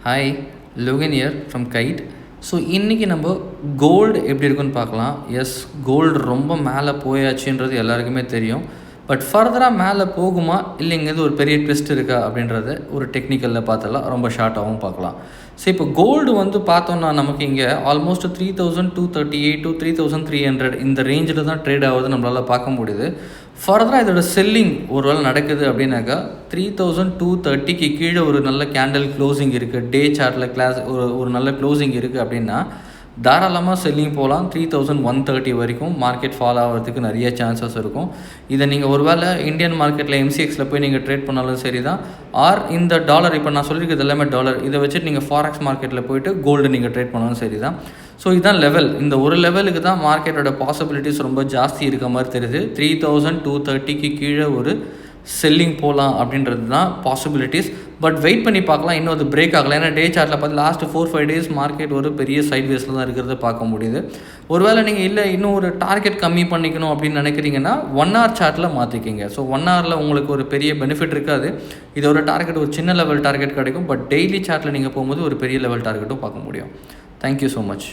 Hi, Logan year from guide. So இன்றைக்கி நம்ம gold எப்படி இருக்குன்னு பார்க்கலாம். எஸ், கோல்டு ரொம்ப மேலே போயாச்சுன்றது எல்லாருக்குமே தெரியும். பட் ஃபர்தராக மேலே போகுமா இல்லை இங்கேருந்து ஒரு பெரிய ட்விஸ்ட் இருக்கா அப்படின்றத ஒரு டெக்னிக்கலில் பார்த்தலாம், ரொம்ப ஷார்ட்டாகவும் பார்க்கலாம். ஸோ இப்போ கோல்டு பார்த்தோன்னா நமக்கு இங்கே ஆல்மோஸ்ட் 3238 to 3300 இந்த ரேஞ்சில் தான் ட்ரேட் ஆகுது நம்மளால் பார்க்க முடியுது. ஃபர்தராக இதோட செல்லிங் ஒரு வேளை நடக்குது அப்படின்னாக்கா 3230க்கு கீழே ஒரு நல்ல கேண்டில் க்ளோசிங் இருக்குது, டே சார்ட்டில் ஒரு நல்ல க்ளோசிங் இருக்குது அப்படின்னா தாராளமாக செல்லிங் போகலாம். 3130 வரைக்கும் மார்க்கெட் ஃபால் ஆகிறதுக்கு நிறைய சான்சஸ் இருக்கும். இதை நீங்கள் ஒரு வேளை இந்தியன் மார்க்கெட்டில் MCXல போய் நீங்கள் ட்ரேட் பண்ணாலும் சரி தான், ஆர் இந்த டாலர், இப்போ நான் சொல்லியிருக்கிறது எல்லாமே டாலர், இதை வச்சுட்டு நீங்கள் ஃபாரெக்ஸ் மார்க்கெட்டில் போய்ட்டு கோல்டு நீங்கள் ட்ரேட் பண்ணாலும் சரி தான். ஸோ இதுதான் லெவல். இந்த ஒரு லெவலுக்கு தான் மார்க்கெட்டோட பாசிபிலிட்டிஸ் ரொம்ப ஜாஸ்தி இருக்க மாதிரி தெரியுது. 3230க்கு கீழே ஒரு செல்லிங் போகலாம் அப்படின்றது தான் பாசிபிலிட்டிஸ். பட் வெயிட் பண்ணி பார்க்கலாம், இன்னும் அது பிரேக் ஆகலை. ஏன்னா டே சார்ட்டில் பார்த்து லாஸ்ட் 4-5 days மார்க்கெட் ஒரு பெரிய சைட்வேஸில் தான் இருக்கிறத பார்க்க முடியுது. ஒருவேளை நீங்கள் இல்லை இன்னும் ஒரு டார்கெட் கம்மி பண்ணிக்கணும் அப்படின்னு நினைக்கிறீங்கன்னா 1 hour சார்ட்டில் மாற்றிக்கிங்க. ஸோ 1 hourல உங்களுக்கு ஒரு பெரிய பெனிஃபிட் இருக்காது. இதோட டார்கெட் ஒரு சின்ன லெவல் டார்கெட் கிடைக்கும். பட் டெய்லி சார்ட்டில் நீங்கள் போகும்போது ஒரு பெரிய லெவல் டார்கெட்டும் பார்க்க முடியும். Thank you so much.